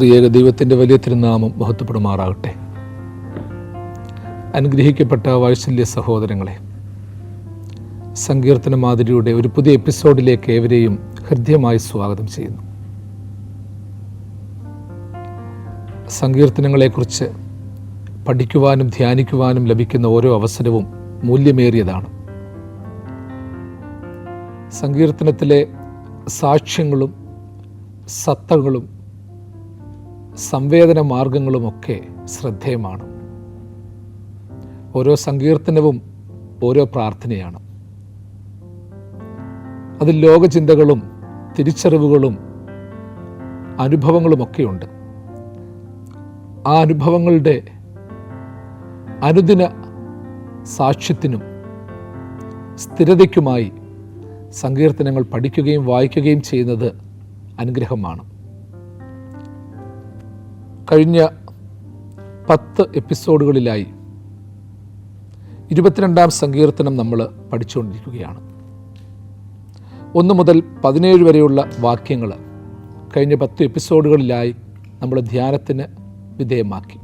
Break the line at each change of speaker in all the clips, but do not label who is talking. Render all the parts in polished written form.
ത്രിയേക ദൈവത്തിൻ്റെ വലിയ തിരുനാമം മഹത്വപ്പെടുമാറാകട്ടെ. അനുഗ്രഹിക്കപ്പെട്ട വാത്സല്യ സഹോദരങ്ങളെ, സങ്കീർത്തന മാതിരിയുടെ ഒരു പുതിയ എപ്പിസോഡിലേക്ക് ഏവരെയും ഹൃദ്യമായി സ്വാഗതം ചെയ്യുന്നു. സങ്കീർത്തനങ്ങളെക്കുറിച്ച് പഠിക്കുവാനും ധ്യാനിക്കുവാനും ലഭിക്കുന്ന ഓരോ അവസരവും മൂല്യമേറിയതാണ്. സങ്കീർത്തനത്തിലെ സാക്ഷ്യങ്ങളും സത്തകളും സംവേദന മാർഗങ്ങളുമൊക്കെ ശ്രദ്ധേയമാണ്. ഓരോ സങ്കീർത്തനവും ഓരോ പ്രാർത്ഥനയാണ്. അതിൽ ലോകചിന്തകളും തിരിച്ചറിവുകളും അനുഭവങ്ങളുമൊക്കെയുണ്ട്. ആ അനുഭവങ്ങളുടെ അനുദിന സാക്ഷ്യത്തിനും സ്ഥിരതയ്ക്കുമായി സങ്കീർത്തനങ്ങൾ പഠിക്കുകയും വായിക്കുകയും ചെയ്യുന്നത് അനുഗ്രഹമാണ്. കഴിഞ്ഞ 10 എപ്പിസോഡുകളിലായി 22-ാം സങ്കീർത്തനം നമ്മൾ പഠിച്ചുകൊണ്ടിരിക്കുകയാണ്. 1 മുതൽ 17 വരെയുള്ള വാക്യങ്ങൾ കഴിഞ്ഞ 10 എപ്പിസോഡുകളിലായി നമ്മൾ ധ്യാനത്തിന് വിധേയമാക്കി.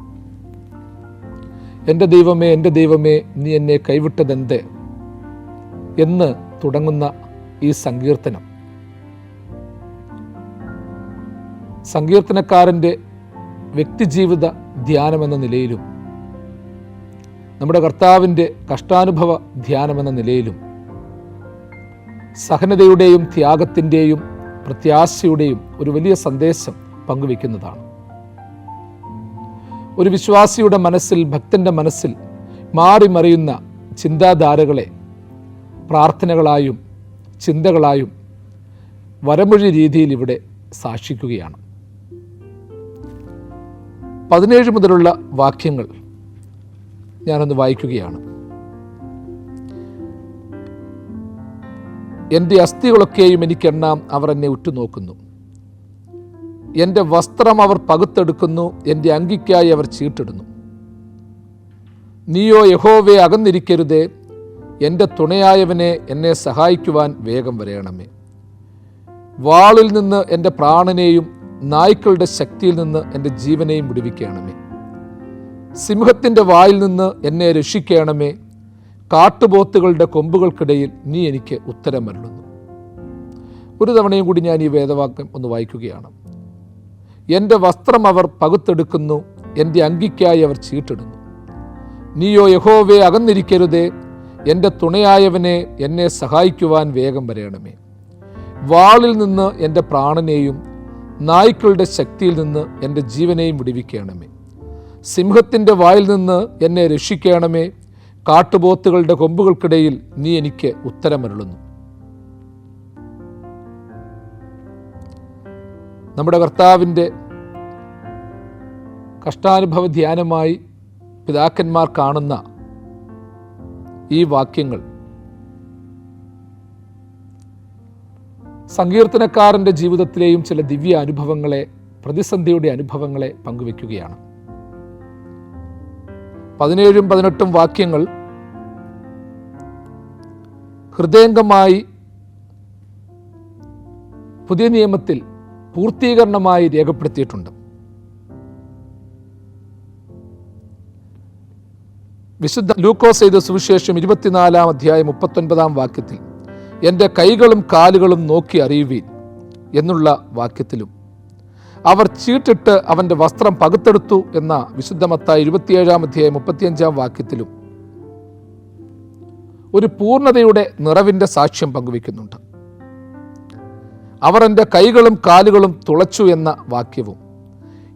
എൻ്റെ ദൈവമേ, എൻ്റെ ദൈവമേ, നീ എന്നെ കൈവിട്ടതെന്ത് എന്ന് തുടങ്ങുന്ന ഈ സങ്കീർത്തനം സങ്കീർത്തനക്കാരൻ്റെ വ്യക്തിജീവിത ധ്യാനമെന്ന നിലയിലും നമ്മുടെ കർത്താവിൻ്റെ കഷ്ടാനുഭവ ധ്യാനമെന്ന നിലയിലും സഹനതയുടെയും ത്യാഗത്തിൻ്റെയും പ്രത്യാശയുടെയും ഒരു വലിയ സന്ദേശം പങ്കുവെക്കുന്നതാണ്. ഒരു വിശ്വാസിയുടെ മനസ്സിൽ, ഭക്തൻ്റെ മനസ്സിൽ മാറി മറിയുന്ന ചിന്താധാരകളെ പ്രാർത്ഥനകളായും ചിന്തകളായും വരമൊഴി രീതിയിൽ ഇവിടെ സാക്ഷിക്കുകയാണ്. 17 മുതലുള്ള വാക്യങ്ങൾ ഞാനൊന്ന് വായിക്കുകയാണ്. എൻ്റെ അസ്ഥികളൊക്കെയും എനിക്കെണ്ണാം, അവർ എന്നെ ഉറ്റുനോക്കുന്നു. എൻ്റെ വസ്ത്രം അവർ പകുത്തെടുക്കുന്നു, എൻ്റെ അങ്കിക്കായി അവർ ചീട്ടിടുന്നു. നീയോ യഹോവേ അകന്നിരിക്കരുതേ, എൻ്റെ തുണയായവനെ എന്നെ സഹായിക്കുവാൻ വേഗം വരയണമേ. വാളിൽ നിന്ന് എൻ്റെ പ്രാണനെയും നായ്ക്കളുടെ ശക്തിയിൽ നിന്ന് എൻ്റെ ജീവനെയും വിടുവിക്കണമേ. സിംഹത്തിൻ്റെ വായിൽ നിന്ന് എന്നെ രക്ഷിക്കണമേ. കാട്ടുപോത്തുകളുടെ കൊമ്പുകൾക്കിടയിൽ നീ എനിക്ക് ഉത്തരമരുളുന്നു. ഒരു തവണയും കൂടി ഞാൻ ഈ വേദവാക്യം ഒന്ന് വായിക്കുകയാണ്. എൻ്റെ വസ്ത്രം അവർ പകുത്തെടുക്കുന്നു, എൻ്റെ അങ്കിക്കായി അവർ ചീട്ടിടുന്നു. നീയോ യഹോവേ അകന്നിരിക്കരുതേ, എൻ്റെ തുണയായവനെ എന്നെ സഹായിക്കുവാൻ വേഗം വരയണമേ. വാളിൽ നിന്ന് എൻ്റെ പ്രാണനെയും നായ്ക്കളുടെ ശക്തിയിൽ നിന്ന് എൻ്റെ ജീവനെയും വിടുവിക്കണമേ. സിംഹത്തിൻ്റെ വായിൽ നിന്ന് എന്നെ രക്ഷിക്കണമേ. കാട്ടുപോത്തുകളുടെ കൊമ്പുകൾക്കിടയിൽ നീ എനിക്ക് ഉത്തരമരുളുന്നു. നമ്മുടെ കർത്താവിൻ്റെ കഷ്ടാനുഭവ ധ്യാനമായി പിതാക്കന്മാർ കാണുന്ന ഈ വാക്യങ്ങൾ സങ്കീർത്തനക്കാരൻ്റെ ജീവിതത്തിലെയും ചില ദിവ്യ അനുഭവങ്ങളെ, പ്രതിസന്ധിയുടെ അനുഭവങ്ങളെ പങ്കുവെക്കുകയാണ്. 17ഉം 18ഉം വാക്യങ്ങൾ ഹൃദയംഗമായി പുതിയ നിയമത്തിൽ പൂർത്തീകരണമായി രേഖപ്പെടുത്തിയിട്ടുണ്ട്. വിശുദ്ധ ലൂക്കോസ് എഴുതിയ സുവിശേഷം 24-ാം അധ്യായം 39-ാം വാക്യത്തിൽ എൻ്റെ കൈകളും കാലുകളും നോക്കി അറിയുവീൻ എന്നുള്ള വാക്യത്തിലും അവർ ചീട്ടിട്ട് അവൻ്റെ വസ്ത്രം പകുത്തെടുത്തു എന്ന വിശുദ്ധ മത്തായി 27-ാം അധ്യായം 35-ാം വാക്യത്തിലും ഒരു പൂർണ്ണതയുടെ നിറവിൻ്റെ സാക്ഷ്യം പങ്കുവയ്ക്കുന്നുണ്ട്. അവർ എൻ്റെ കൈകളും കാലുകളും തുളച്ചു എന്ന വാക്യവും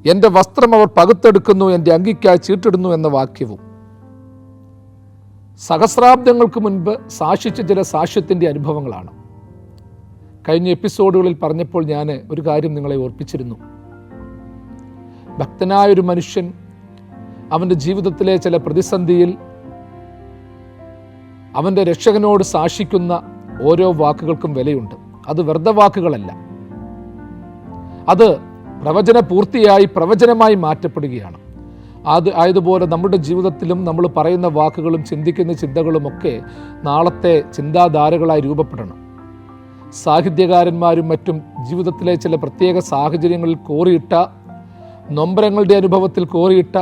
എൻ്റെ വസ്ത്രം അവർ പകുത്തെടുക്കുന്നു, എൻ്റെ അങ്കിക്കായി ചീട്ടിടുന്നു എന്ന വാക്യവും സഹസ്രാബ്ദങ്ങൾക്ക് മുൻപ് സാക്ഷിച്ച ചില സാക്ഷ്യത്തിൻ്റെ അനുഭവങ്ങളാണ്. കഴിഞ്ഞ എപ്പിസോഡുകളിൽ പറഞ്ഞപ്പോൾ ഞാൻ ഒരു കാര്യം നിങ്ങളെ ഓർപ്പിച്ചിരുന്നു. ഭക്തനായൊരു മനുഷ്യൻ അവൻ്റെ ജീവിതത്തിലെ ചില പ്രതിസന്ധിയിൽ അവൻ്റെ രക്ഷകനോട് സാക്ഷിക്കുന്ന ഓരോ വാക്കുകൾക്കും വിലയുണ്ട്. അത് വെറുതെ വാക്കുകളല്ല, അത് പ്രവചന പൂർത്തിയായി പ്രവചനമായി മാറ്റപ്പെടുകയാണ്. ആയതുപോലെ നമ്മുടെ ജീവിതത്തിലും നമ്മൾ പറയുന്ന വാക്കുകളും ചിന്തിക്കുന്ന ചിന്തകളുമൊക്കെ നാളത്തെ ചിന്താധാരകളായി രൂപപ്പെടണം. സാഹിത്യകാരന്മാരും മറ്റും ജീവിതത്തിലെ ചില പ്രത്യേക സാഹചര്യങ്ങളിൽ കോറിയിട്ട നൊമ്പരങ്ങളുടെ അനുഭവത്തിൽ കോറിയിട്ട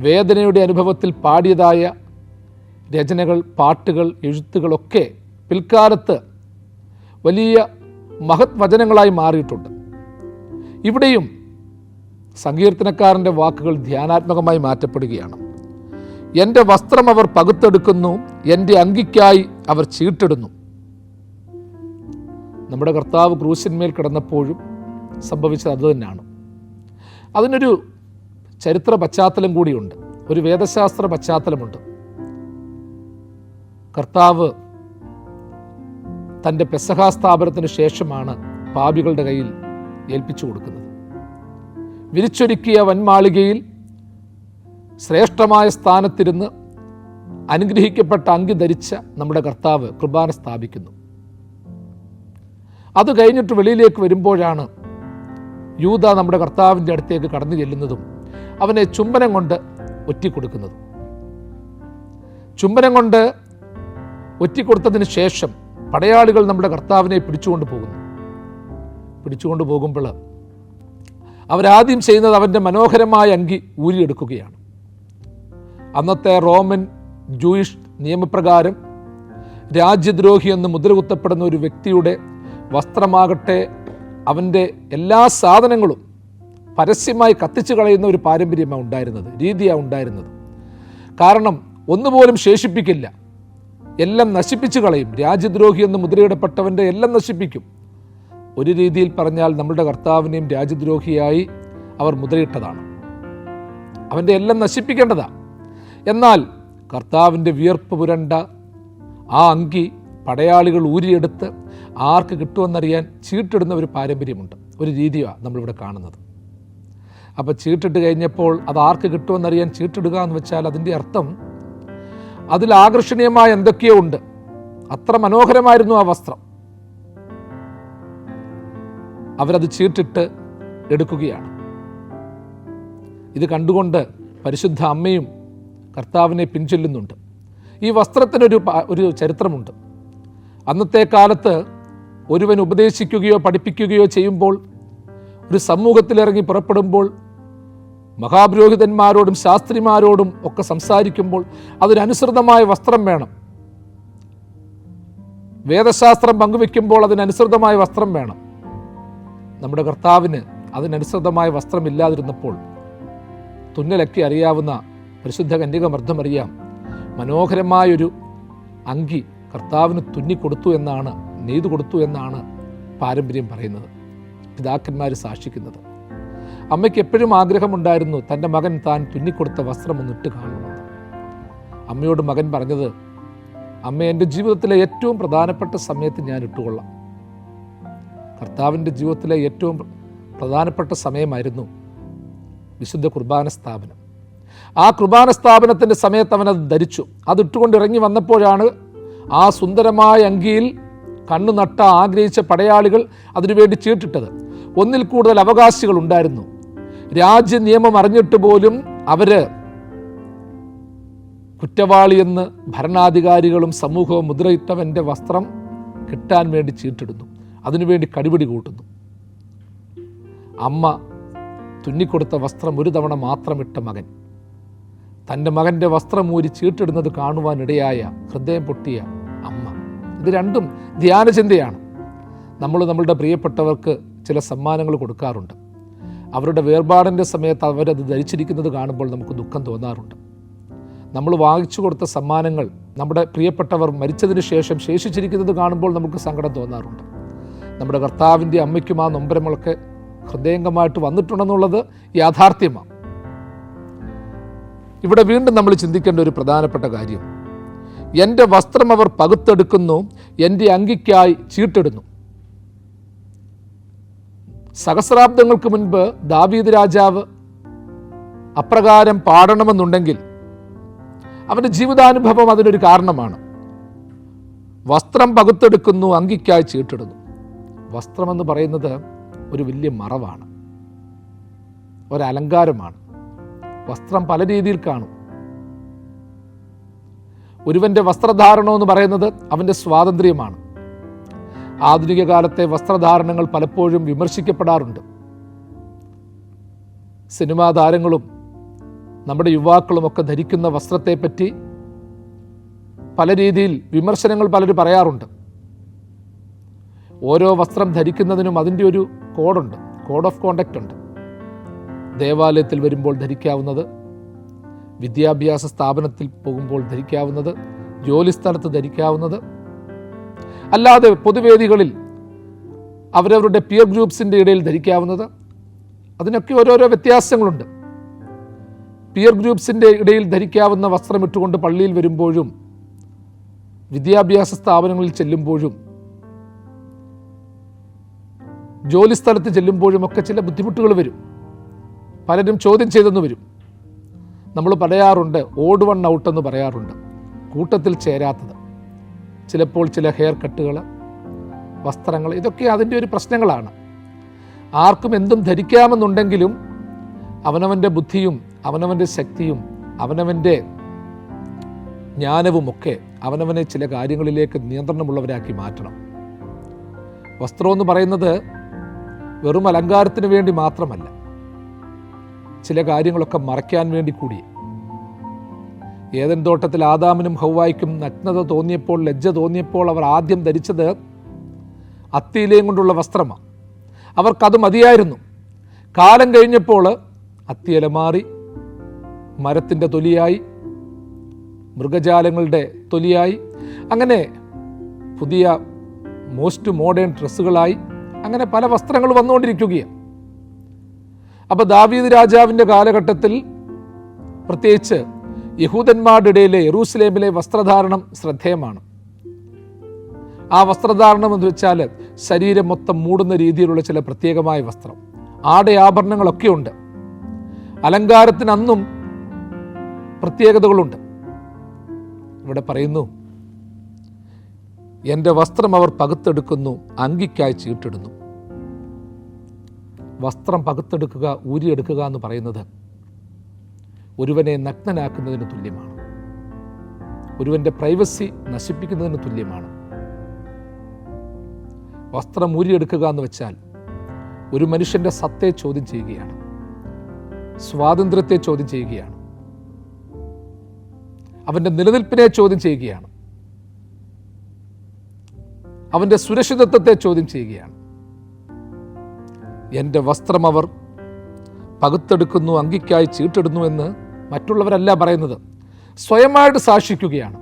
വേദനയുടെ അനുഭവത്തിൽ പാടിയതായ രചനകൾ, പാട്ടുകൾ, എഴുത്തുകളൊക്കെ പിൽക്കാലത്ത് വലിയ മഹത് വചനങ്ങളായി മാറിയിട്ടുണ്ട്. ഇവിടെയും സങ്കീർത്തനക്കാരൻ്റെ വാക്കുകൾ ധ്യാനാത്മകമായി മാറ്റപ്പെടുകയാണ്. എൻ്റെ വസ്ത്രം അവർ പകുത്തെടുക്കുന്നു, എൻ്റെ അങ്കിക്കായി അവർ ചീട്ടിടുന്നു. നമ്മുടെ കർത്താവ് ക്രൂശന്മേൽ കിടന്നപ്പോഴും സംഭവിച്ചത് അതുതന്നെയാണ്. അതിനൊരു ചരിത്ര പശ്ചാത്തലം കൂടിയുണ്ട്, ഒരു വേദശാസ്ത്ര പശ്ചാത്തലമുണ്ട്. കർത്താവ് തൻ്റെ പെസഹാ സ്ഥാപനത്തിന് ശേഷമാണ് പാപികളുടെ കയ്യിൽ ഏൽപ്പിച്ചു കൊടുക്കുന്നത്. വിരിച്ചൊരുക്കിയ വൻമാളികയിൽ ശ്രേഷ്ഠമായ സ്ഥാനത്തിരുന്ന് അനുഗ്രഹിക്കപ്പെട്ട അങ്കി ധരിച്ച നമ്മുടെ കർത്താവ് കുർബാന സ്ഥാപിക്കുന്നു. അത് കഴിഞ്ഞിട്ട് വെളിയിലേക്ക് വരുമ്പോഴാണ് യൂദ നമ്മുടെ കർത്താവിൻ്റെ അടുത്തേക്ക് കടന്നു ചെല്ലുന്നതും അവനെ ചുംബനം കൊണ്ട് ഒറ്റിക്കൊടുക്കുന്നതും. ചുംബനം കൊണ്ട് ഒറ്റിക്കൊടുത്തതിന് ശേഷം പടയാളികൾ നമ്മുടെ കർത്താവിനെ പിടിച്ചുകൊണ്ട് പോകുമ്പോൾ അവരാദ്യം ചെയ്യുന്നത് അവൻ്റെ മനോഹരമായ അങ്കി ഊരിയെടുക്കുകയാണ്. അന്നത്തെ റോമൻ ജൂയിഷ് നിയമപ്രകാരം രാജ്യദ്രോഹി എന്ന് മുദ്രകുത്തപ്പെടുന്ന ഒരു വ്യക്തിയുടെ വസ്ത്രമാകട്ടെ, അവൻ്റെ എല്ലാ സാധനങ്ങളും പരസ്യമായി കത്തിച്ചു കളയുന്ന ഒരു പാരമ്പര്യമാണ് ഉണ്ടായിരുന്നത്, രീതിയാണ് ഉണ്ടായിരുന്നത്. കാരണം ഒന്നുപോലും ശേഷിപ്പിക്കില്ല, എല്ലാം നശിപ്പിച്ചു കളയും. രാജ്യദ്രോഹി എന്ന് മുദ്രയിടപ്പെട്ടവൻ്റെ എല്ലാം നശിപ്പിക്കും. ഒരു രീതിയിൽ പറഞ്ഞാൽ നമ്മുടെ കർത്താവിനെയും രാജ്യദ്രോഹിയായി അവർ മുദ്രയിട്ടതാണ്. അവൻ്റെ എല്ലാം നശിപ്പിക്കേണ്ടതാണ്. എന്നാൽ കർത്താവിൻ്റെ വിയർപ്പ് പുരണ്ട ആ അങ്കി പടയാളികൾ ഊരിയെടുത്ത് ആർക്ക് കിട്ടുമെന്നറിയാൻ ചീട്ടിടുന്ന ഒരു പാരമ്പര്യമുണ്ട്, ഒരു രീതിയാണ് നമ്മളിവിടെ കാണുന്നത്. അപ്പോൾ ചീട്ടിട്ട് കഴിഞ്ഞപ്പോൾ അത് ആർക്ക് കിട്ടുമെന്നറിയാൻ ചീട്ടിടുക എന്ന് വെച്ചാൽ അതിൻ്റെ അർത്ഥം അതിൽ ആകർഷണീയമായ എന്തൊക്കെയോ ഉണ്ട്. അത്ര മനോഹരമായിരുന്നു ആ വസ്ത്രം. അവരത് ചീട്ടിട്ട് എടുക്കുകയാണ്. ഇത് കണ്ടുകൊണ്ട് പരിശുദ്ധ അമ്മയും കർത്താവിനെ പിൻചൊല്ലുന്നുണ്ട്. ഈ വസ്ത്രത്തിനൊരു ചരിത്രമുണ്ട്. അന്നത്തെ കാലത്ത് ഒരുവൻ ഉപദേശിക്കുകയോ പഠിപ്പിക്കുകയോ ചെയ്യുമ്പോൾ, ഒരു സമൂഹത്തിലിറങ്ങി പുറപ്പെടുമ്പോൾ, മഹാപുരോഹിതന്മാരോടും ശാസ്ത്രിമാരോടും ഒക്കെ സംസാരിക്കുമ്പോൾ അതിനനുസൃതമായ വസ്ത്രം വേണം. വേദശാസ്ത്രം പങ്കുവെക്കുമ്പോൾ അതിനനുസൃതമായ വസ്ത്രം വേണം. നമ്മുടെ കർത്താവിന് അതിനനുസൃതമായ വസ്ത്രമില്ലാതിരുന്നപ്പോൾ തുന്നലൊക്കെ അറിയാവുന്ന പരിശുദ്ധ കന്യകമർദ്ദമറിയാം മനോഹരമായൊരു അങ്കി കർത്താവിന് തുന്നിക്കൊടുത്തു എന്നാണ്, നെയ്തു കൊടുത്തു എന്നാണ് പാരമ്പര്യം പറയുന്നത്, പിതാക്കന്മാർ സാക്ഷിക്കുന്നത്. അമ്മയ്ക്ക് എപ്പോഴും ആഗ്രഹമുണ്ടായിരുന്നു തൻ്റെ മകൻ താൻ തുന്നിക്കൊടുത്ത വസ്ത്രം ഒന്നിട്ട് കാണണമെന്ന്. അമ്മയോട് മകൻ പറഞ്ഞത്, അമ്മ, എൻ്റെ ജീവിതത്തിലെ ഏറ്റവും പ്രധാനപ്പെട്ട സമയത്ത് ഞാൻ ഇട്ടുകൊള്ളാം. കർത്താവിൻ്റെ ജീവിതത്തിലെ ഏറ്റവും പ്രധാനപ്പെട്ട സമയമായിരുന്നു വിശുദ്ധ കുർബാന സ്ഥാപനം. ആ കുർബാന സ്ഥാപനത്തിൻ്റെ സമയത്ത് അവനത് ധരിച്ചു. അതിട്ടുകൊണ്ട് ഇറങ്ങി വന്നപ്പോഴാണ് ആ സുന്ദരമായ അങ്കിയിൽ കണ്ണു നട്ട ആഗ്രഹിച്ച പടയാളികൾ അതിനുവേണ്ടി ചീട്ടിട്ടത്. ഒന്നിൽ കൂടുതൽ അവകാശികൾ ഉണ്ടായിരുന്നു. രാജ്യ നിയമം അറിഞ്ഞിട്ട് പോലും അവര് കുറ്റവാളിയെന്ന് ഭരണാധികാരികളും സമൂഹവും മുദ്രയിട്ടവൻ്റെ വസ്ത്രം കിട്ടാൻ വേണ്ടി ചീട്ടിടുന്നു, അതിനുവേണ്ടി കടിപിടി കൂട്ടുന്നു. അമ്മ തുന്നിക്കൊടുത്ത വസ്ത്രം ഒരു തവണ മാത്രം ഇട്ട മകൻ തൻ്റെ മകൻ്റെ വസ്ത്രമൂരി ചീട്ടിടുന്നത് കാണുവാനിടയായ ഹൃദയം പൊട്ടിയ അമ്മ. ഇത് രണ്ടും ധ്യാനചിന്തയാണ്. നമ്മളുടെ പ്രിയപ്പെട്ടവർക്ക് ചില സമ്മാനങ്ങൾ കൊടുക്കാറുണ്ട്. അവരുടെ വേർപാടിൻ്റെ സമയത്ത് അവരത് ധരിച്ചിരിക്കുന്നത് കാണുമ്പോൾ നമുക്ക് ദുഃഖം തോന്നാറുണ്ട്. നമ്മൾ വാങ്ങിച്ചു കൊടുത്ത സമ്മാനങ്ങൾ നമ്മുടെ പ്രിയപ്പെട്ടവർ മരിച്ചതിന് ശേഷം ശേഷിച്ചിരിക്കുന്നത് കാണുമ്പോൾ നമുക്ക് സങ്കടം തോന്നാറുണ്ട്. നമ്മുടെ കർത്താവിൻ്റെ അമ്മയ്ക്കും ആ നൊമ്പരങ്ങളൊക്കെ ഹൃദയംഗമായിട്ട് വന്നിട്ടുണ്ടെന്നുള്ളത് യാഥാർത്ഥ്യമാണ്. ഇവിടെ വീണ്ടും നമ്മൾ ചിന്തിക്കേണ്ട ഒരു പ്രധാനപ്പെട്ട കാര്യം, എൻ്റെ വസ്ത്രം അവർ പകുത്തെടുക്കുന്നു, എൻ്റെ അങ്കിക്കായി ചീട്ടിടുന്നു. സഹസ്രാബ്ദങ്ങൾക്ക് മുൻപ് ദാവീദ് രാജാവ് അപ്രകാരം പാടണമെന്നുണ്ടെങ്കിൽ അവൻ്റെ ജീവിതാനുഭവം അതിനൊരു കാരണമാണ്. വസ്ത്രം പകുത്തെടുക്കുന്നു, അങ്കിക്കായി ചീട്ടിടുന്നു. വസ്ത്രമെന്ന് പറയുന്നത് ഒരു വലിയ മറവാണ്, ഒരലങ്കാരമാണ്. വസ്ത്രം പല രീതിയിൽ കാണും. ഒരുവൻ്റെ വസ്ത്രധാരണം എന്ന് പറയുന്നത് അവൻ്റെ സ്വാതന്ത്ര്യമാണ്. ആധുനിക കാലത്തെ വസ്ത്രധാരണങ്ങൾ പലപ്പോഴും വിമർശിക്കപ്പെടാറുണ്ട്. സിനിമാ താരങ്ങളും നമ്മുടെ യുവാക്കളുമൊക്കെ ധരിക്കുന്ന വസ്ത്രത്തെപ്പറ്റി പല രീതിയിൽ വിമർശനങ്ങൾ പലരും പറയാറുണ്ട്. ഓരോ വസ്ത്രം ധരിക്കുന്നതിനും അതിൻ്റെ ഒരു കോഡുണ്ട്, കോഡ് ഓഫ് കോണ്ടക്റ്റ് ഉണ്ട്. ദേവാലയത്തിൽ വരുമ്പോൾ ധരിക്കാവുന്നത്, വിദ്യാഭ്യാസ സ്ഥാപനത്തിൽ പോകുമ്പോൾ ധരിക്കാവുന്നത്, ജോലിസ്ഥലത്ത് ധരിക്കാവുന്നത്, അല്ലാതെ പൊതുവേദികളിൽ അവരവരുടെ പിയർ ഗ്രൂപ്പ്സിൻ്റെ ഇടയിൽ ധരിക്കാവുന്നത്, അതിനൊക്കെ ഓരോരോ വ്യത്യാസങ്ങളുണ്ട്. പിയർ ഗ്രൂപ്പ്സിൻ്റെ ഇടയിൽ ധരിക്കാവുന്ന വസ്ത്രമിട്ടുകൊണ്ട് പള്ളിയിൽ വരുമ്പോഴും വിദ്യാഭ്യാസ സ്ഥാപനങ്ങളിൽ ചെല്ലുമ്പോഴും ജോലിസ്ഥലത്ത് ചെല്ലുമ്പോഴുമൊക്കെ ചില ബുദ്ധിമുട്ടുകൾ വരും. പലരും ചോദ്യം ചെയ്തെന്ന് വരും. നമ്മൾ പറയാറുണ്ട് ഓഡ് വൺ ഔട്ട് എന്ന് പറയാറുണ്ട്, കൂട്ടത്തിൽ ചേരാത്തത്. ചിലപ്പോൾ ചില ഹെയർ കട്ടുകൾ, വസ്ത്രങ്ങൾ, ഇതൊക്കെ അതിൻ്റെ ഒരു പ്രശ്നങ്ങളാണ്. ആർക്കും എന്തും ധരിക്കാമെന്നുണ്ടെങ്കിലും അവനവൻ്റെ ബുദ്ധിയും അവനവൻ്റെ ശക്തിയും അവനവൻ്റെ ജ്ഞാനവുമൊക്കെ അവനവനെ ചില കാര്യങ്ങളിലേക്ക് നിയന്ത്രണമുള്ളവരാക്കി മാറ്റണം. വസ്ത്രമെന്ന് പറയുന്നത് വെറും അലങ്കാരത്തിന് വേണ്ടി മാത്രമല്ല, ചില കാര്യങ്ങളൊക്കെ മറയ്ക്കാൻ വേണ്ടി കൂടി. ഏദൻ തോട്ടത്തിൽ ആദാമിനും ഹവ്വായ്ക്കും നഗ്നത തോന്നിയപ്പോൾ, ലജ്ജ തോന്നിയപ്പോൾ അവർ ആദ്യം ധരിച്ചത് അത്തിയിലയും കൊണ്ടുള്ള വസ്ത്രമാണ്. അവർക്കത് മതിയായിരുന്നു. കാലം കഴിഞ്ഞപ്പോൾ അത്തിയില മാറി മരത്തിൻ്റെ തൊലിയായി, മൃഗജാലങ്ങളുടെ തൊലിയായി, അങ്ങനെ പുതിയ മോസ്റ്റ് മോഡേൺ ഡ്രസ്സുകളായി, അങ്ങനെ പല വസ്ത്രങ്ങൾ വന്നുകൊണ്ടിരിക്കുകയാണ്. അപ്പോൾ ദാവീദ് രാജാവിൻ്റെ കാലഘട്ടത്തിൽ പ്രത്യേകിച്ച് യഹൂദന്മാരുടെ ഇടയിലെ യെരൂശലേമിലെ വസ്ത്രധാരണം ശ്രദ്ധേയമാണ്. ആ വസ്ത്രധാരണം എന്ന് വെച്ചാൽ ശരീരം മൊത്തം മൂടുന്ന രീതിയിലുള്ള ചില പ്രത്യേകമായ വസ്ത്രം, ആടയാഭരണങ്ങളൊക്കെ ഉണ്ട്. അലങ്കാരത്തിന് അന്നും പ്രത്യേകതകളുണ്ട്. ഇവിടെ പറയുന്നു, എൻ്റെ വസ്ത്രം അവർ പകുത്തെടുക്കുന്നു, അങ്കിക്കായി ചീട്ടിടുന്നു. വസ്ത്രം പകുത്തെടുക്കുക, ഊരിയെടുക്കുക എന്ന് പറയുന്നത് ഒരുവനെ നഗ്നനാക്കുന്നതിന് തുല്യമാണ്. ഒരുവൻ്റെ പ്രൈവസി നശിപ്പിക്കുന്നതിന് തുല്യമാണ്. വസ്ത്രം ഊരിയെടുക്കുക എന്ന് വെച്ചാൽ ഒരു മനുഷ്യൻ്റെ സത്തെ ചോദ്യം ചെയ്യുകയാണ്, സ്വാതന്ത്ര്യത്തെ ചോദ്യം ചെയ്യുകയാണ്, അവൻ്റെ നിലനിൽപ്പിനെ ചോദ്യം ചെയ്യുകയാണ്, അവൻ്റെ സുരക്ഷിതത്വത്തെ ചോദ്യം ചെയ്യുകയാണ്. എൻ്റെ വസ്ത്രം അവർ പകുത്തെടുക്കുന്നു, അങ്കിക്കായി ചീട്ടിടുന്നു എന്ന് മറ്റുള്ളവരല്ല പറയുന്നത്, സ്വയമായിട്ട് സാക്ഷിക്കുകയാണ്.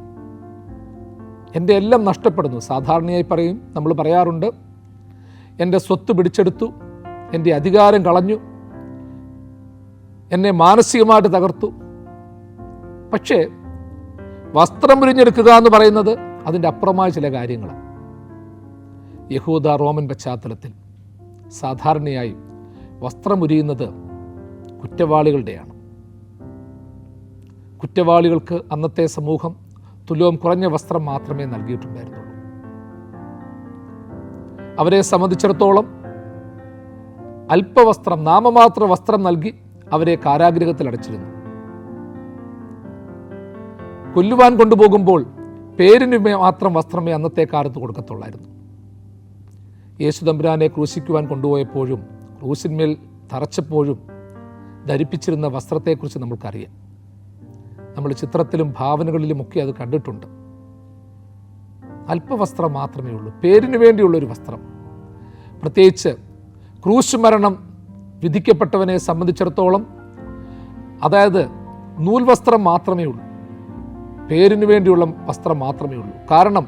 എൻ്റെ എല്ലാം നഷ്ടപ്പെടുന്നു. സാധാരണയായി പറയും, നമ്മൾ പറയാറുണ്ട്, എൻ്റെ സ്വത്ത് പിടിച്ചെടുത്തു, എൻ്റെ അധികാരം കളഞ്ഞു, എന്നെ മാനസികമായിട്ട് തകർത്തു. പക്ഷേ വസ്ത്രം ഉരിഞ്ഞെടുക്കുക എന്ന് പറയുന്നത് അതിൻ്റെ അപ്പുറമായ ചില കാര്യങ്ങളാണ്. യഹൂദ റോമൻ പശ്ചാത്തലത്തിൽ സാധാരണയായി വസ്ത്രം ഉരിയുന്നത് കുറ്റവാളികളുടെയാണ്. കുറ്റവാളികൾക്ക് അന്നത്തെ സമൂഹം തുലോം കുറഞ്ഞ വസ്ത്രം മാത്രമേ നൽകിയിട്ടുണ്ടായിരുന്നുള്ളൂ. അവരെ സംബന്ധിച്ചിടത്തോളം അല്പവസ്ത്രം, നാമമാത്ര വസ്ത്രം നൽകി അവരെ കാരാഗൃഹത്തിൽ അടച്ചിരുന്നു. കൊല്ലുവാൻ കൊണ്ടുപോകുമ്പോൾ പേരിന് മാത്രം വസ്ത്രമേ അന്നത്തെ കാലത്ത് കൊടുക്കത്തുള്ളായിരുന്നു. യേശുതമ്പുരാനെ ക്രൂശിക്കുവാൻ കൊണ്ടുപോയപ്പോഴും ക്രൂശിന്മേൽ തറച്ചപ്പോഴും ധരിപ്പിച്ചിരുന്ന വസ്ത്രത്തെക്കുറിച്ച് നമ്മൾക്കറിയാം. നമ്മൾ ചിത്രത്തിലും ഭാവനകളിലുമൊക്കെ അത് കണ്ടിട്ടുണ്ട്. അല്പവസ്ത്രം മാത്രമേ ഉള്ളൂ, പേരിന് വേണ്ടിയുള്ളൊരു വസ്ത്രം. പ്രത്യേകിച്ച് ക്രൂശ് മരണം വിധിക്കപ്പെട്ടവനെ സംബന്ധിച്ചിടത്തോളം അതായത് നൂൽവസ്ത്രം മാത്രമേ ഉള്ളൂ, പേരിന് വേണ്ടിയുള്ള വസ്ത്രം മാത്രമേ ഉള്ളൂ. കാരണം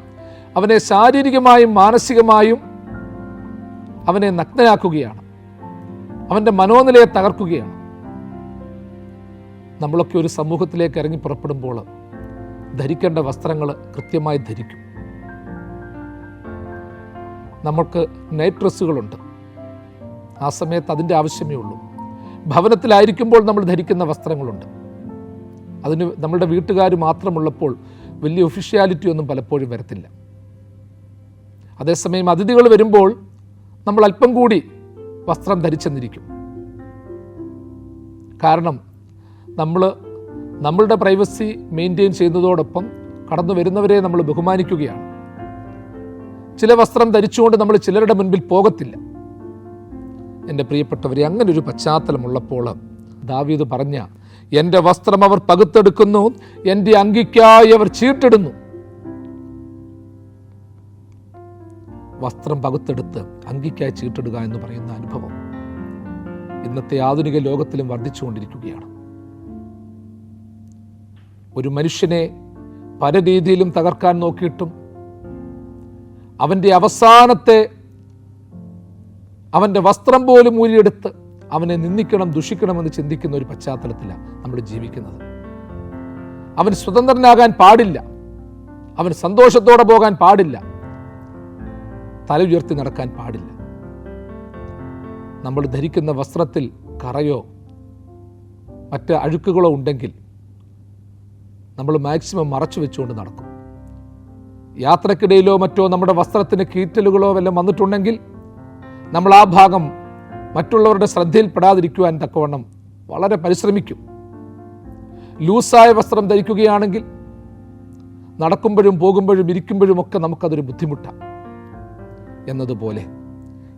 അവനെ ശാരീരികമായും മാനസികമായും അവനെ നഗ്നനാക്കുകയാണ്, അവൻ്റെ മനോനിലയെ തകർക്കുകയാണ്. നമ്മളൊക്കെ ഒരു സമൂഹത്തിലേക്ക് ഇറങ്ങി പുറപ്പെടുമ്പോൾ ധരിക്കേണ്ട വസ്ത്രങ്ങൾ കൃത്യമായി ധരിക്കും. നമുക്ക് നൈറ്റ് ഡ്രസ്സുകളുണ്ട്, ആ സമയത്ത് അതിൻ്റെ ആവശ്യമേ ഉള്ളൂ. ഭവനത്തിലായിരിക്കുമ്പോൾ നമ്മൾ ധരിക്കുന്ന വസ്ത്രങ്ങളുണ്ട്, അതിന് നമ്മളുടെ വീട്ടുകാർ മാത്രമുള്ളപ്പോൾ വലിയ ഒഫീഷ്യാലിറ്റി ഒന്നും പലപ്പോഴും വരത്തില്ല. അതേസമയം അതിഥികൾ വരുമ്പോൾ നമ്മൾ അല്പം കൂടി വസ്ത്രം ധരിച്ചെന്നിരിക്കും. കാരണം നമ്മളുടെ പ്രൈവസി മെയിൻറ്റെയിൻ ചെയ്യുന്നതോടൊപ്പം കടന്നു വരുന്നവരെ നമ്മൾ ബഹുമാനിക്കുകയാണ്. ചില വസ്ത്രം ധരിച്ചുകൊണ്ട് നമ്മൾ ചിലരുടെ മുൻപിൽ പോകത്തില്ല. എൻ്റെ പ്രിയപ്പെട്ടവരെ, അങ്ങനൊരു പശ്ചാത്തലമുള്ളപ്പോൾ ദാവീദ് പറഞ്ഞ എൻ്റെ വസ്ത്രം അവർ പകുത്തെടുക്കുന്നു, എൻ്റെ അങ്കിക്കായി അവർ ചീട്ടിടുന്നു. വസ്ത്രം പകുത്തെടുത്ത് അങ്കിക്കായി ചീട്ടിടുക എന്ന് പറയുന്ന അനുഭവം ഇന്നത്തെ ആധുനിക ലോകത്തിലും വർദ്ധിച്ചുകൊണ്ടിരിക്കുകയാണ്. ഒരു മനുഷ്യനെ പല രീതിയിലും തകർക്കാൻ നോക്കിയിട്ടും അവൻ്റെ അവൻ്റെ വസ്ത്രം പോലും ഊരിയെടുത്ത് അവനെ നിന്ദിക്കണം, ദുഷിക്കണമെന്ന് ചിന്തിക്കുന്ന ഒരു പശ്ചാത്തലത്തിലാണ് നമ്മൾ ജീവിക്കുന്നത്. അവൻ സ്വതന്ത്രനാകാൻ പാടില്ല, അവൻ സന്തോഷത്തോടെ പോകാൻ പാടില്ല, തല ഉയർത്തി നടക്കാൻ പാടില്ല. നമ്മൾ ധരിക്കുന്ന വസ്ത്രത്തിൽ കറയോ മറ്റ് അഴുക്കുകളോ ഉണ്ടെങ്കിൽ നമ്മൾ മാക്സിമം മറച്ചു വെച്ചുകൊണ്ട് നടക്കും. യാത്രക്കിടയിലോ മറ്റോ നമ്മുടെ വസ്ത്രത്തിന് കീറ്റലുകളോ വല്ലതും വന്നിട്ടുണ്ടെങ്കിൽ നമ്മൾ ആ ഭാഗം മറ്റുള്ളവരുടെ ശ്രദ്ധയിൽപ്പെടാതിരിക്കുവാൻ തക്കവണ്ണം വളരെ പരിശ്രമിക്കും. ലൂസായ വസ്ത്രം ധരിക്കുകയാണെങ്കിൽ നടക്കുമ്പോഴും പോകുമ്പോഴും ഇരിക്കുമ്പോഴും ഒക്കെ നമുക്കതൊരു ബുദ്ധിമുട്ടാണ്. എന്നതുപോലെ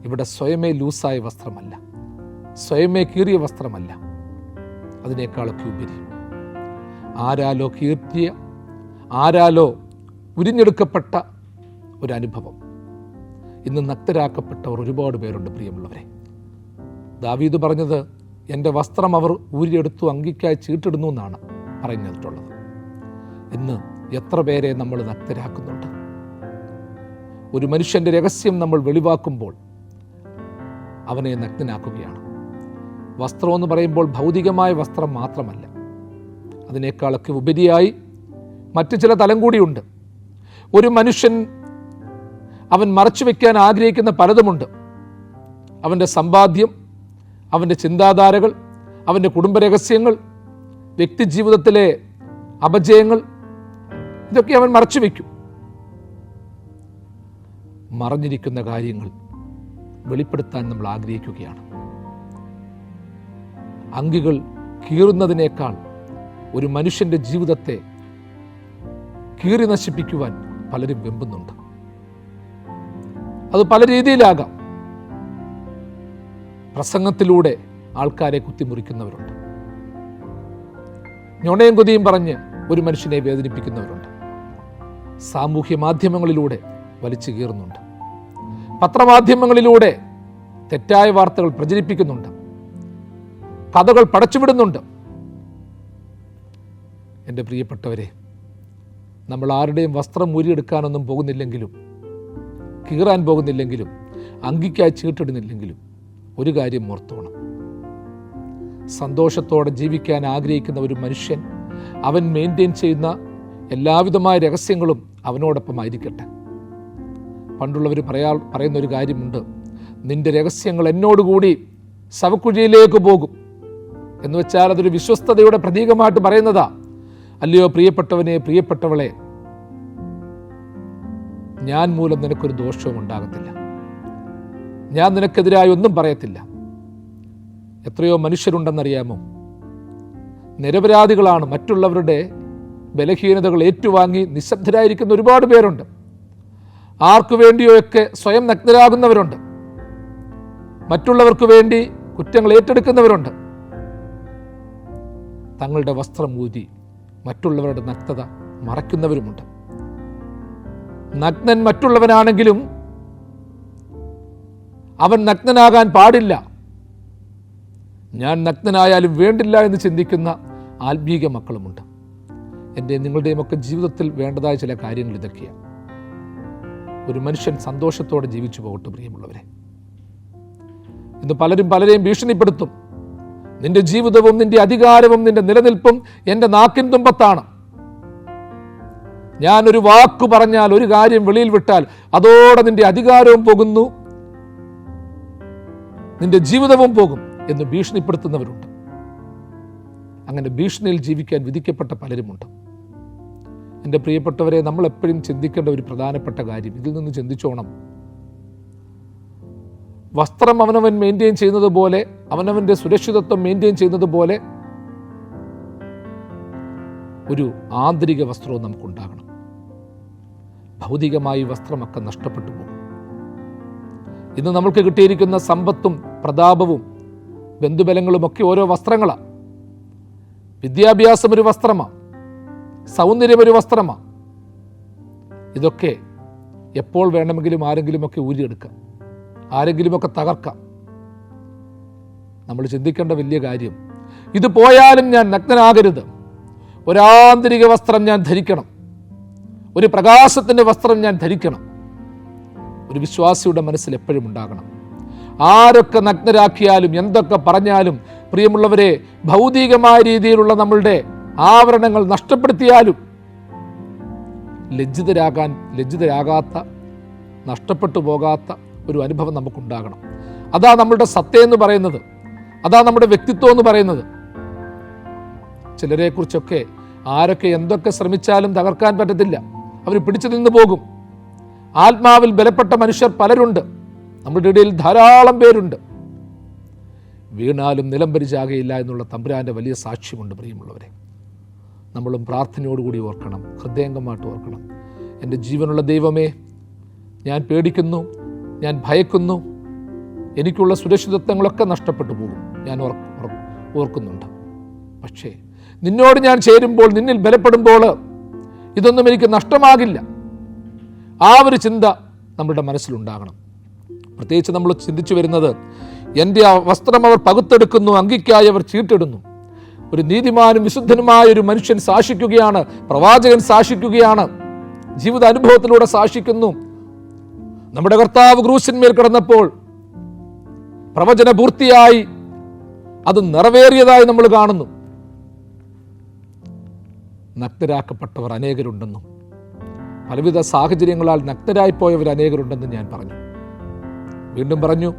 ഇവിടെ സ്വയമേ ലൂസായ വസ്ത്രമല്ല, സ്വയമേ കീറിയ വസ്ത്രമല്ല, അതിനേക്കാളൊക്കെ ഉപരി ആരാലോ കീർത്തിയ, ആരാലോ ഉരിഞ്ഞെടുക്കപ്പെട്ട ഒരനുഭവം. ഇന്ന് നഗ്നരാക്കപ്പെട്ടവർ ഒരുപാട് പേരുണ്ട് പ്രിയമുള്ളവരെ. ദാവീദ് പറഞ്ഞത് എൻ്റെ വസ്ത്രം അവർ ഊരിയെടുത്തു അങ്കിക്കായി ചീട്ടിടുന്നു എന്നാണ് പറഞ്ഞിട്ടുള്ളത്. ഇന്ന് എത്ര പേരെ നമ്മൾ നഗ്നരാക്കുന്നുണ്ട്. ഒരു മനുഷ്യൻ്റെ രഹസ്യം നമ്മൾ വെളിവാക്കുമ്പോൾ അവനെ നഗ്നനാക്കുകയാണ്. വസ്ത്രമെന്ന് പറയുമ്പോൾ ഭൗതികമായ വസ്ത്രം മാത്രമല്ല, അതിനേക്കാളൊക്കെ ഉപരിയായി മറ്റു ചില തലം കൂടിയുണ്ട്. ഒരു മനുഷ്യൻ അവൻ മറച്ചു വയ്ക്കാൻ ആഗ്രഹിക്കുന്ന പലതുമുണ്ട്. അവൻ്റെ സമ്പാദ്യം, അവൻ്റെ ചിന്താധാരകൾ, അവൻ്റെ കുടുംബരഹസ്യങ്ങൾ, വ്യക്തിജീവിതത്തിലെ അപജയങ്ങൾ, ഇതൊക്കെ അവൻ മറച്ചു വയ്ക്കും. മറഞ്ഞിരിക്കുന്ന കാര്യങ്ങൾ വെളിപ്പെടുത്താൻ നമ്മൾ ആഗ്രഹിക്കുകയാണ്. അങ്കികൾ കീറുന്നതിനേക്കാൾ ഒരു മനുഷ്യൻ്റെ ജീവിതത്തെ കീറി നശിപ്പിക്കുവാൻ പലരും വെമ്പുന്നുണ്ട്. അത് പല രീതിയിലാകാം. പ്രസംഗത്തിലൂടെ ആൾക്കാരെ കുത്തിമുറിക്കുന്നവരുണ്ട്. ഞൊണയും കൊതിയും പറഞ്ഞ് ഒരു മനുഷ്യനെ വേദനിപ്പിക്കുന്നവരുണ്ട്. സാമൂഹ്യ മാധ്യമങ്ങളിലൂടെ വലിച്ചു കീറുന്നുണ്ട്. പത്രമാധ്യമങ്ങളിലൂടെ തെറ്റായ വാർത്തകൾ പ്രചരിപ്പിക്കുന്നുണ്ട്. കഥകൾ പടച്ചുവിടുന്നുണ്ട്. എൻ്റെ പ്രിയപ്പെട്ടവരെ, നമ്മൾ ആരുടെയും വസ്ത്രം ഊരിയെടുക്കാനൊന്നും പോകുന്നില്ലെങ്കിലും, കീറാൻ പോകുന്നില്ലെങ്കിലും, അങ്കിക്കായി ചീട്ടിടുന്നില്ലെങ്കിലും ഒരു കാര്യം ഓർത്തോണം. സന്തോഷത്തോടെ ജീവിക്കാൻ ആഗ്രഹിക്കുന്ന ഒരു മനുഷ്യൻ അവൻ മെയിൻറ്റെയിൻ ചെയ്യുന്ന എല്ലാവിധമായ രഹസ്യങ്ങളും അവനോടൊപ്പം ആയിരിക്കട്ടെ. പണ്ടുള്ളവർ പറയുന്നൊരു കാര്യമുണ്ട്, നിന്റെ രഹസ്യങ്ങൾ എന്നോടുകൂടി ശവക്കുഴിയിലേക്ക് പോകും എന്ന് വെച്ചാൽ അതൊരു വിശ്വസ്തതയുടെ പ്രതീകമായിട്ട് പറയുന്നതാ. അല്ലയോ പ്രിയപ്പെട്ടവനെ, പ്രിയപ്പെട്ടവളെ, ഞാൻ മൂലം നിനക്കൊരു ദോഷവും ഉണ്ടാകത്തില്ല, ഞാൻ നിനക്കെതിരായി ഒന്നും പറയത്തില്ല. എത്രയോ മനുഷ്യരുണ്ടെന്നറിയാമോ? നിരപരാധികളാണ്, മറ്റുള്ളവരുടെ ബലഹീനതകൾ ഏറ്റുവാങ്ങി നിശബ്ദരായിരിക്കുന്ന ഒരുപാട് പേരുണ്ട്. ആർക്കു വേണ്ടിയൊക്കെ സ്വയം നഗ്നരാകുന്നവരുണ്ട്. മറ്റുള്ളവർക്ക് വേണ്ടി കുറ്റങ്ങൾ ഏറ്റെടുക്കുന്നവരുണ്ട്. തങ്ങളുടെ വസ്ത്രം ഊരി മറ്റുള്ളവരുടെ നഗ്നത മറയ്ക്കുന്നവരുമുണ്ട്. നഗ്നൻ മറ്റുള്ളവനാണെങ്കിലും അവൻ നഗ്നനാകാൻ പാടില്ല, ഞാൻ നഗ്നനായാലും വേണ്ടില്ല എന്ന് ചിന്തിക്കുന്ന ആത്മീക മക്കളുമുണ്ട്. എൻ്റെ നിങ്ങളുടെയും ഒക്കെ ജീവിതത്തിൽ വേണ്ടതായ ചില കാര്യങ്ങൾ ഇതൊക്കെയാണ്. ഒരു മനുഷ്യൻ സന്തോഷത്തോടെ ജീവിച്ചു പോകട്ടെ പ്രിയമുള്ളവരെ. ഇന്ന് പലരെയും ഭീഷണിപ്പെടുത്തും. നിന്റെ ജീവിതവും നിന്റെ അധികാരവും നിന്റെ നിലനിൽപ്പും എൻ്റെ നാക്കിൻ തുമ്പത്താണ്. ഞാനൊരു വാക്ക് പറഞ്ഞാൽ, ഒരു കാര്യം വെളിയിൽ വിട്ടാൽ അതോടെ നിന്റെ അധികാരവും പോകുന്നു, നിന്റെ ജീവിതവും പോകും എന്ന് ഭീഷണിപ്പെടുത്തുന്നവരുണ്ട്. അങ്ങനെ ഭീഷണിയിൽ ജീവിക്കാൻ വിധിക്കപ്പെട്ട പലരുമുണ്ട്. എൻ്റെ പ്രിയപ്പെട്ടവരെ, നമ്മൾ എപ്പോഴും ചിന്തിക്കേണ്ട ഒരു പ്രധാനപ്പെട്ട കാര്യം, ഇതിൽ നിന്ന് ചിന്തിച്ചോണം. വസ്ത്രം അവനവൻ മെയിൻറ്റെയിൻ ചെയ്യുന്നത് പോലെ, അവനവൻ്റെ സുരക്ഷിതത്വം മെയിൻറ്റെയിൻ ചെയ്യുന്നത് പോലെ ഒരു ആന്തരിക വസ്ത്രവും നമുക്കുണ്ടാകണം. ഭൗതികമായി വസ്ത്രമൊക്കെ നഷ്ടപ്പെട്ടു പോകും. ഇന്ന് നമുക്ക് കിട്ടിയിരിക്കുന്ന സമ്പത്തും പ്രതാപവും ബന്ധുബലങ്ങളും ഒക്കെ ഓരോ വസ്ത്രങ്ങളാണ്. വിദ്യാഭ്യാസം ഒരു വസ്ത്രമാണ്, സൗന്ദര്യം ഒരു വസ്ത്രമാണ്. ഇതൊക്കെ എപ്പോൾ വേണമെങ്കിലും ആരെങ്കിലുമൊക്കെ ഊരിയെടുക്കാം, ആരെങ്കിലുമൊക്കെ തകർക്കാം. നമ്മൾ ചിന്തിക്കേണ്ട വലിയ കാര്യം, ഇത് പോയാലും ഞാൻ നഗ്നനാകരുത്. ഒരാന്തരിക വസ്ത്രം ഞാൻ ധരിക്കണം, ഒരു പ്രകാശത്തിൻ്റെ വസ്ത്രം ഞാൻ ധരിക്കണം. ഒരു വിശ്വാസിയുടെ മനസ്സിൽ എപ്പോഴും ഉണ്ടാകണം. ആരൊക്കെ നഗ്നരാക്കിയാലും എന്തൊക്കെ പറഞ്ഞാലും, പ്രിയമുള്ളവരെ, ഭൗതികമായ രീതിയിലുള്ള നമ്മളുടെ ആവരണങ്ങൾ നഷ്ടപ്പെടുത്തിയാലും ലജ്ജിതരാകാത്ത, നഷ്ടപ്പെട്ടു പോകാത്ത ഒരു അനുഭവം നമുക്കുണ്ടാകണം. അതാ നമ്മളുടെ സത്യം എന്ന് പറയുന്നത്, അതാ നമ്മുടെ വ്യക്തിത്വം എന്ന് പറയുന്നത്. ചിലരെക്കുറിച്ചൊക്കെ ആരൊക്കെ എന്തൊക്കെ ശ്രമിച്ചാലും തകർക്കാൻ പറ്റത്തില്ല, അവർ പിടിച്ചു നിന്ന് പോകും. ആത്മാവിൽ ബലപ്പെട്ട മനുഷ്യർ പലരുണ്ട്, നമ്മുടെ ഇടയിൽ ധാരാളം പേരുണ്ട്. വീണാലും നിലംപരിചാകയില്ല എന്നുള്ള തമ്പുരാൻ്റെ വലിയ സാക്ഷ്യമുണ്ട്. പ്രിയമുള്ളവരെ, നമ്മളും പ്രാർത്ഥനയോടുകൂടി ഓർക്കണം, ഹൃദയംഗമായിട്ട് ഓർക്കണം. എൻ്റെ ജീവനുള്ള ദൈവമേ, ഞാൻ പേടിക്കുന്നു, ഞാൻ ഭയക്കുന്നു, എനിക്കുള്ള സുരക്ഷിതത്വങ്ങളൊക്കെ നഷ്ടപ്പെട്ടു പോകും, ഞാൻ ഓർക്കുന്നുണ്ട്. പക്ഷേ നിന്നോട് ഞാൻ ചേരുമ്പോൾ, നിന്നിൽ ബലപ്പെടുമ്പോൾ ഇതൊന്നും എനിക്ക് നഷ്ടമാകില്ല. ആ ഒരു ചിന്ത നമ്മുടെ മനസ്സിലുണ്ടാകണം. പ്രത്യേകിച്ച് നമ്മൾ ചിന്തിച്ചു വരുന്നത്, എൻ്റെ വസ്ത്രം അവർ പകുത്തെടുക്കുന്നു, അങ്കിക്കായി അവർ ചീട്ടിടുന്നു. ഒരു നീതിമാനും വിശുദ്ധനുമായ ഒരു മനുഷ്യൻ സാക്ഷിക്കുകയാണ്, പ്രവാചകൻ സാക്ഷിക്കുകയാണ്, ജീവിതാനുഭവത്തിലൂടെ സാക്ഷിക്കുന്നു. നമ്മുടെ കർത്താവ് ക്രൂശിന്മേൽ കിടന്നപ്പോൾ പ്രവചന പൂർത്തിയായി, അത് നിറവേറിയതായി നമ്മൾ കാണുന്നു. നഗ്നരാക്കപ്പെട്ടവർ അനേകരുണ്ടെന്നും പലവിധ സാഹചര്യങ്ങളാൽ നഗ്നരായിപ്പോയവർ അനേകരുണ്ടെന്നും ഞാൻ പറഞ്ഞു. വീണ്ടും പറഞ്ഞു,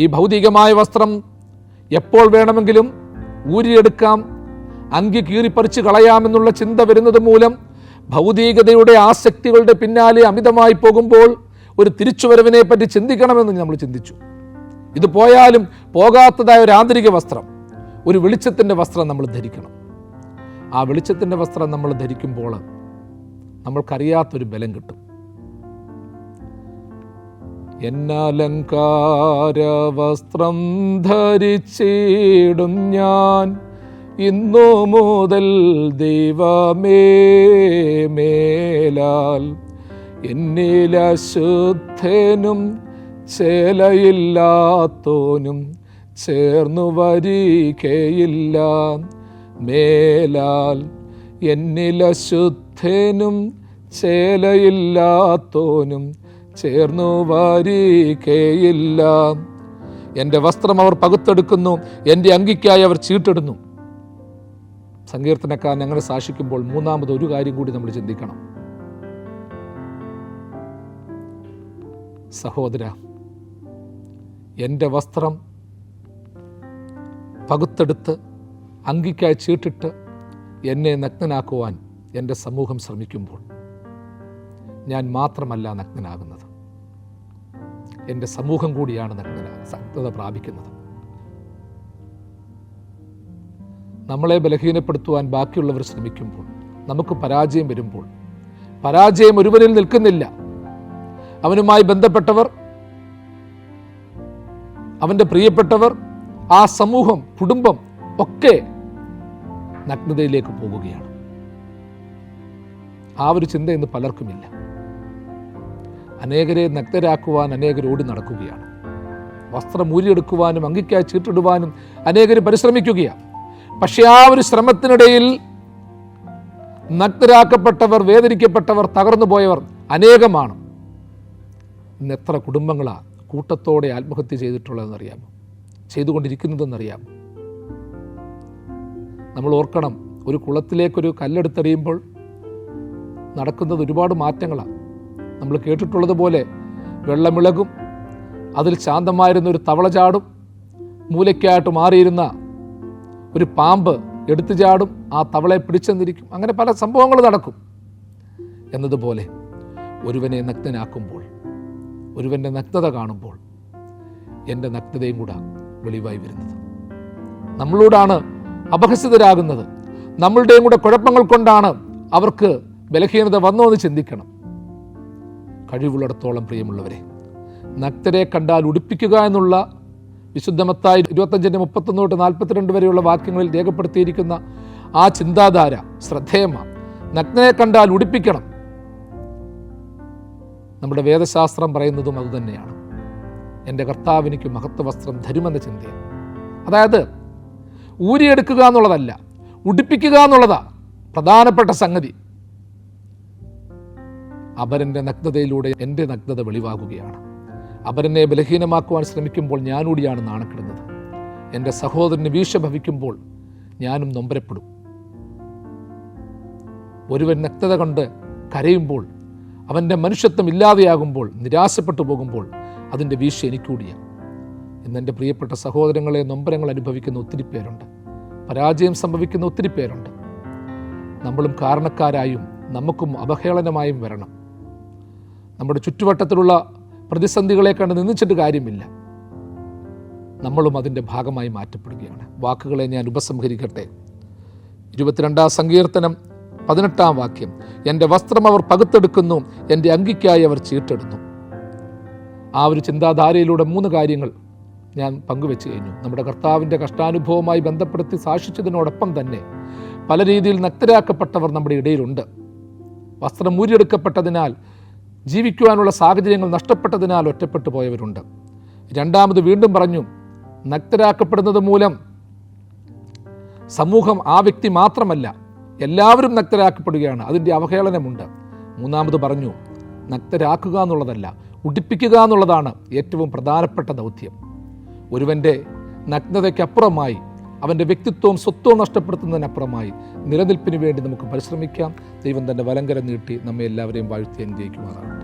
ഈ ഭൗതികമായ വസ്ത്രം എപ്പോൾ വേണമെങ്കിലും ഊരിയെടുക്കാം, അങ്കി കീറിപ്പറിച്ച് കളയാമെന്നുള്ള ചിന്ത വരുന്നത് മൂലം ഭൗതികതയുടെ ആസക്തികളുടെ പിന്നാലെ അമിതമായി പോകുമ്പോൾ ഒരു തിരിച്ചുവരവിനെ പറ്റി ചിന്തിക്കണമെന്ന് നമ്മൾ ചിന്തിച്ചു. ഇത് പോയാലും പോകാത്തതായ ഒരു ആന്തരിക വസ്ത്രം, ഒരു വെളിച്ചത്തിൻ്റെ വസ്ത്രം നമ്മൾ ധരിക്കണം. ആ വെളിച്ചത്തിൻ്റെ വസ്ത്രം നമ്മൾ ധരിക്കുമ്പോൾ നമ്മൾക്കറിയാത്തൊരു ബലം കിട്ടും. എന്നലങ്കാര വസ്ത്രം ധരിച്ചിടും ഞാൻ ഇന്നു മുതൽ ദൈവമേ മേലാൽ, എന്നിലശുദ്ധനും ചേലയില്ലാത്തോനും ചേർന്നു വരികയില്ല മേലാൽ, എന്നിലശുദ്ധനും ചേലയില്ലാത്തോനും ചേർന്നു വരികയില്ല. എൻ്റെ വസ്ത്രം അവർ പകുത്തെടുക്കുന്നു, എൻ്റെ അങ്കിക്കായി അവർ ചീട്ടിടുന്നു. സങ്കീർത്തനക്കാരൻ അങ്ങനെ സാക്ഷിക്കുമ്പോൾ മൂന്നാമത് ഒരു കാര്യം കൂടി നമ്മൾ ചിന്തിക്കണം. സഹോദര, എൻ്റെ വസ്ത്രം പകുത്തെടുത്ത് അങ്കിക്കായി ചീട്ടിട്ട് എന്നെ നഗ്നനാക്കുവാൻ എൻ്റെ സമൂഹം ശ്രമിക്കുമ്പോൾ ഞാൻ മാത്രമല്ല നഗ്നനാകുന്നത്, എൻ്റെ സമൂഹം കൂടിയാണ് നഗ്നത പ്രാപിക്കുന്നത്. നമ്മളെ ബലഹീനപ്പെടുത്തുവാൻ ബാക്കിയുള്ളവർ ശ്രമിക്കുമ്പോൾ, നമുക്ക് പരാജയം വരുമ്പോൾ, പരാജയം ഒരുവനിൽ നിൽക്കുന്നില്ല. അവനുമായി ബന്ധപ്പെട്ടവർ, അവൻ്റെ പ്രിയപ്പെട്ടവർ, ആ സമൂഹം, കുടുംബം ഒക്കെ നഗ്നതയിലേക്ക് പോകുകയാണ്. ആ ഒരു ചിന്ത ഇന്ന് പലർക്കുമില്ല. അനേകരെ നഗ്നരാക്കുവാൻ അനേകർ ഓടി നടക്കുകയാണ്. വസ്ത്രം ഊരിയെടുക്കുവാനും അങ്കിക്കായി ചീട്ടിടുവാനും അനേകർ പരിശ്രമിക്കുകയാണ്. പക്ഷെ ആ ഒരു ശ്രമത്തിനിടയിൽ നഗ്നരാക്കപ്പെട്ടവർ, വേദനിക്കപ്പെട്ടവർ, തകർന്നു പോയവർ അനേകമാണ്. ഇന്ന് എത്ര കുടുംബങ്ങളാണ് കൂട്ടത്തോടെ ആത്മഹത്യ ചെയ്തിട്ടുള്ളതെന്നറിയാമോ? ചെയ്തുകൊണ്ടിരിക്കുന്നതെന്നറിയാമോ? നമ്മൾ ഓർക്കണം, ഒരു കുളത്തിലേക്കൊരു കല്ലെടുത്തെറിയുമ്പോൾ നടക്കുന്നത് ഒരുപാട് മാറ്റങ്ങളാണ്. നമ്മൾ കേട്ടിട്ടുള്ളതുപോലെ വെള്ളമിളകും, അതിൽ ശാന്തമായിരുന്ന ഒരു തവള ചാടും, മൂലയ്ക്കായിട്ട് മാറിയിരുന്ന ഒരു പാമ്പ് എടുത്തു ചാടും, ആ തവളയെ പിടിച്ചെന്നിരിക്കും. അങ്ങനെ പല സംഭവങ്ങൾ നടക്കും. എന്നതുപോലെ ഒരുവനെ നഗ്നനാക്കുമ്പോൾ, ഒരുവൻ്റെ നഗ്നത കാണുമ്പോൾ എൻ്റെ നഗ്നതയും കൂടെ വെളിവായി വരുന്നത്. നമ്മളോടാണ് അപഹസിതരാകുന്നത്, നമ്മളുടെയും കൂടെ കുഴപ്പങ്ങൾ കൊണ്ടാണ് അവർക്ക് ബലഹീനത വന്നോ എന്ന് ചിന്തിക്കണം. കഴിവുള്ളിടത്തോളം പ്രിയമുള്ളവരെ, നഗ്നരെ കണ്ടാൽ ഉടുപ്പിക്കുക എന്നുള്ള വിശുദ്ധ മത്തായി 25:31 തൊട്ട് 42 വരെയുള്ള വാക്യങ്ങളിൽ രേഖപ്പെടുത്തിയിരിക്കുന്ന ആ ചിന്താധാര ശ്രദ്ധേയമാണ്. നഗ്നനെ കണ്ടാൽ ഉടുപ്പിക്കണം. നമ്മുടെ വേദശാസ്ത്രം പറയുന്നതും അതുതന്നെയാണ്. എൻ്റെ കർത്താവിനിക്ക് മഹത്വ വസ്ത്രം ധരുമെന്ന ചിന്തയാണ്. അതായത് ഊരിയെടുക്കുക എന്നുള്ളതല്ല, ഉടുപ്പിക്കുക എന്നുള്ളതാ പ്രധാനപ്പെട്ട സംഗതി. അപരൻ്റെ നഗ്നതയിലൂടെ എൻ്റെ നഗ്നത വെളിവാകുകയാണ്. അപരനെ ബലഹീനമാക്കുവാൻ ശ്രമിക്കുമ്പോൾ ഞാനൂടിയാണ് നാണപ്പെടുന്നത്. എൻ്റെ സഹോദരന് വീഴ്ച ഭവിക്കുമ്പോൾ ഞാനും നൊമ്പരപ്പെടും. ഒരുവൻ നഗ്നത കൊണ്ട് കരയുമ്പോൾ, അവൻ്റെ മനുഷ്യത്വം ഇല്ലാതെയാകുമ്പോൾ, നിരാശപ്പെട്ടു പോകുമ്പോൾ അതിൻ്റെ വീഴ്ച എനിക്കൂടിയാണ്. ഇന്നെൻ്റെ പ്രിയപ്പെട്ട സഹോദരങ്ങളെ, നൊമ്പരങ്ങൾ അനുഭവിക്കുന്ന ഒത്തിരി പേരുണ്ട്, പരാജയം സംഭവിക്കുന്ന ഒത്തിരി പേരുണ്ട്. നമ്മളും കാരണക്കാരായും നമുക്കും അപഹേളനമായും വരണം. നമ്മുടെ ചുറ്റുവട്ടത്തിലുള്ള പ്രതിസന്ധികളെ കണ്ട് നിന്ദിച്ചിട്ട് കാര്യമില്ല. നമ്മളും അതിൻ്റെ ഭാഗമായി മാറ്റപ്പെടുകയാണ്. വാക്കുകളെ ഞാൻ ഉപസംഹരിക്കട്ടെ. 22 സങ്കീർത്തനം 18 വാക്യം, എൻ്റെ വസ്ത്രം അവർ പകുത്തെടുക്കുന്നു, എൻ്റെ അങ്കിക്കായി അവർ ചീട്ടെടുന്നു. ആ ഒരു ചിന്താധാരയിലൂടെ 3 കാര്യങ്ങൾ ഞാൻ പങ്കുവെച്ച് കഴിഞ്ഞു. നമ്മുടെ കർത്താവിൻ്റെ കഷ്ടാനുഭവവുമായി ബന്ധപ്പെടുത്തി സാക്ഷിച്ചതിനോടൊപ്പം തന്നെ പല രീതിയിൽ നഗ്നരാക്കപ്പെട്ടവർ നമ്മുടെ ഇടയിലുണ്ട്. വസ്ത്രം ഊരിയെടുക്കപ്പെട്ടതിനാൽ, ജീവിക്കുവാനുള്ള സാഹചര്യങ്ങൾ നഷ്ടപ്പെട്ടതിനാൽ ഒറ്റപ്പെട്ടു പോയവരുണ്ട്. രണ്ടാമത് വീണ്ടും പറഞ്ഞു, നഗ്നരാക്കപ്പെടുന്നത് മൂലം സമൂഹം ആ വ്യക്തി മാത്രമല്ല, എല്ലാവരും നഗ്നരാക്കപ്പെടുകയാണ്, അതിൻ്റെ അവഹേളനമുണ്ട്. മൂന്നാമത് പറഞ്ഞു, നഗ്നരാക്കുക എന്നുള്ളതല്ല, ഉടുപ്പിക്കുക എന്നുള്ളതാണ് ഏറ്റവും പ്രധാനപ്പെട്ട ദൗത്യം. ഒരുവൻ്റെ നഗ്നതയ്ക്കപ്പുറമായി, അവൻ്റെ വ്യക്തിത്വവും സ്വത്വവും നഷ്ടപ്പെടുത്തുന്നതിനപ്പുറമായി നിലനിൽപ്പിന് വേണ്ടി നമുക്ക് പരിശ്രമിക്കാം. ദൈവം തൻ്റെ വലങ്കരം നീട്ടി നമ്മെ എല്ലാവരെയും വാഴ്ത്തി അനുഗ്രഹിക്കുമാറാണ്.